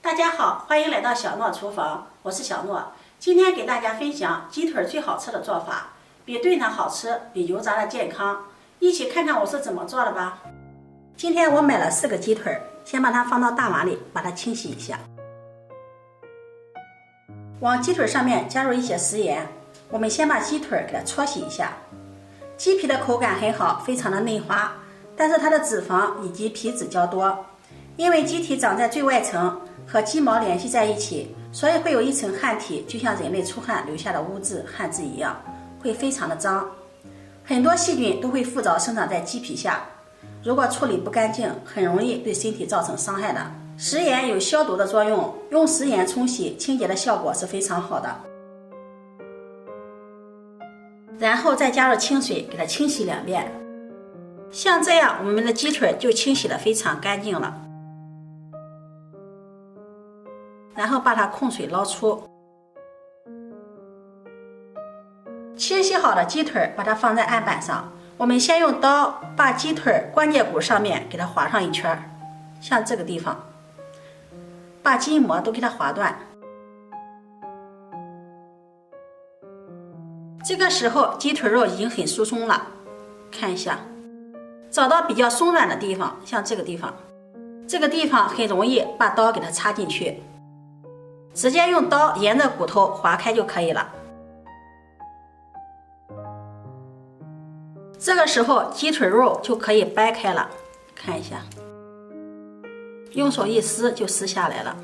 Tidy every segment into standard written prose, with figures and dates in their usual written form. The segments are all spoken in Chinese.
大家好，欢迎来到小诺厨房，我是小诺。今天给大家分享鸡腿最好吃的做法，比炖汤好吃，比油炸的健康。一起看看我是怎么做的吧。今天我买了4个鸡腿，先把它放到大碗里，把它清洗一下。往鸡腿上面加入一些食盐，我们先把鸡腿给它搓洗一下。鸡皮的口感很好，非常的嫩滑，但是它的脂肪以及皮脂较多。因为鸡体长在最外层，和鸡毛联系在一起，所以会有一层汗体，就像人类出汗留下的污渍汗渍一样，会非常的脏。很多细菌都会附着生长在鸡皮下，如果处理不干净，很容易对身体造成伤害的。食盐有消毒的作用，用食盐冲洗，清洁的效果是非常好的。然后再加入清水，给它清洗2遍。像这样，我们的鸡腿就清洗得非常干净了。然后把它控水捞出。清洗好的鸡腿把它放在案板上，我们先用刀把鸡腿关节骨上面给它划上一圈，像这个地方，把筋膜都给它划断。这个时候鸡腿肉已经很疏松了，看一下，找到比较松软的地方，像这个地方，这个地方很容易把刀给它插进去，直接用刀沿着骨头划开就可以了。这个时候鸡腿肉就可以掰开了，看一下，用手一撕就撕下来了。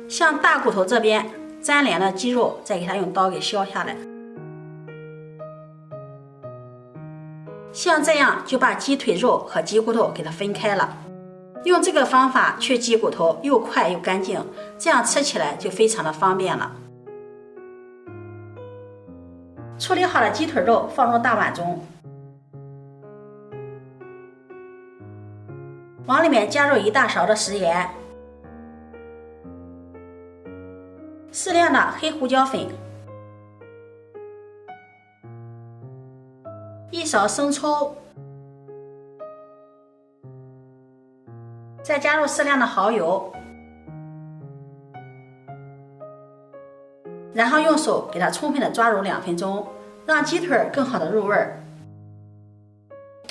像大骨头这边粘连的肌肉，再给它用刀给削下来。像这样就把鸡腿肉和鸡骨头给它分开了。用这个方法去鸡骨头又快又干净，这样吃起来就非常的方便了。处理好的鸡腿肉放入大碗中，往里面加入1大勺的食盐，适量的黑胡椒粉，1勺生抽，再加入适量的蚝油，然后用手给它充分的抓揉2分钟，让鸡腿更好的入味儿。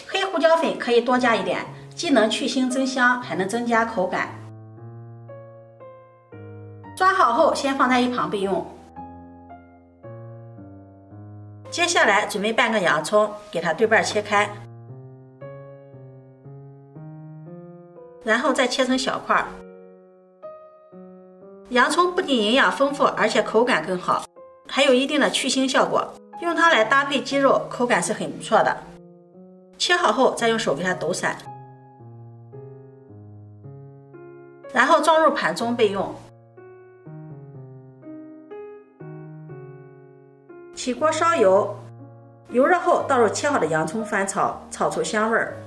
黑胡椒粉可以多加一点，既能去腥增香，还能增加口感。抓好后先放在一旁备用。接下来准备半个洋葱，给它对半切开，然后再切成小块。洋葱不仅营养丰富，而且口感更好，还有一定的去腥效果，用它来搭配鸡肉，口感是很不错的。切好后再用手给它抖散，然后装入盘中备用。起锅烧油，油热后倒入切好的洋葱翻炒，炒出香味儿。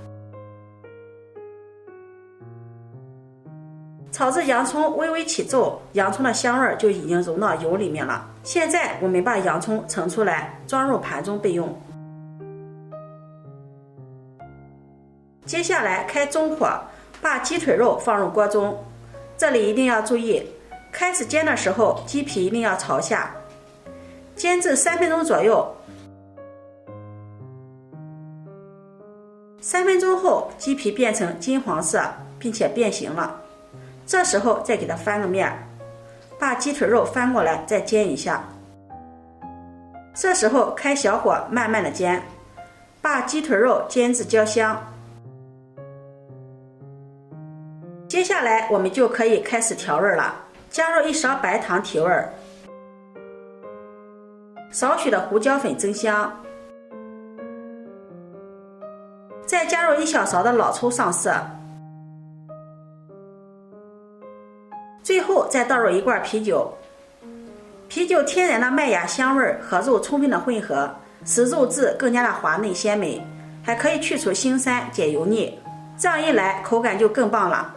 炒至洋葱微微起皱，洋葱的香味就已经融到油里面了。现在我们把洋葱盛出来，装入盘中备用。接下来开中火，把鸡腿肉放入锅中。这里一定要注意，开始煎的时候鸡皮一定要朝下，煎至3分钟左右。3分钟后，鸡皮变成金黄色，并且变形了。这时候再给它翻个面，把鸡腿肉翻过来再煎一下。这时候开小火慢慢的煎，把鸡腿肉煎至焦香。接下来我们就可以开始调味了，加入1勺白糖提味，少许的胡椒粉增香，再加入1小勺的老抽上色。最后再倒入1罐啤酒，啤酒天然的麦芽香味和肉充分的混合，使肉质更加的滑嫩鲜美，还可以去除腥膻解油腻，这样一来口感就更棒了。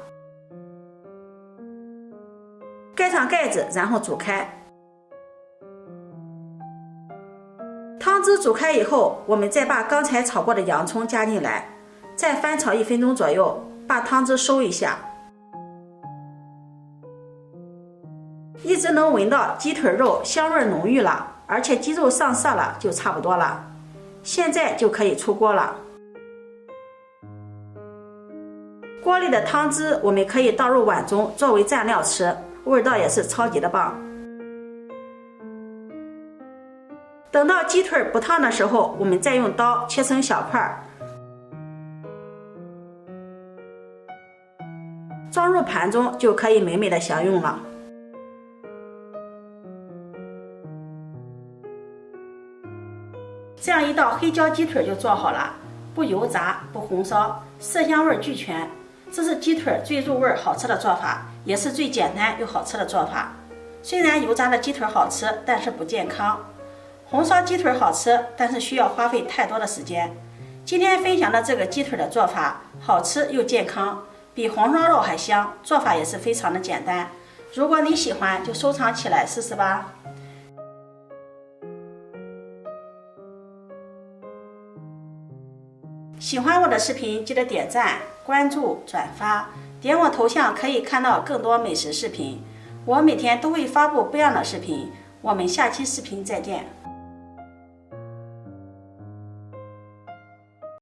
盖上盖子，然后煮开。汤汁煮开以后，我们再把刚才炒过的洋葱加进来，再翻炒1分钟左右，把汤汁收一下。一直能闻到鸡腿肉香味浓郁了，而且鸡肉上色了，就差不多了。现在就可以出锅了。锅里的汤汁我们可以倒入碗中作为蘸料吃，味道也是超级的棒。等到鸡腿不烫的时候，我们再用刀切成小块，装入盘中就可以美美的享用了。这样一道黑椒鸡腿就做好了，不油炸不红烧，色香味俱全。这是鸡腿最入味好吃的做法，也是最简单又好吃的做法。虽然油炸的鸡腿好吃，但是不健康。红烧鸡腿好吃，但是需要花费太多的时间。今天分享的这个鸡腿的做法好吃又健康，比红烧肉还香，做法也是非常的简单。如果你喜欢，就收藏起来试试吧。喜欢我的视频，记得点赞、关注、转发，点我头像可以看到更多美食视频。我每天都会发布不一样的视频，我们下期视频再见。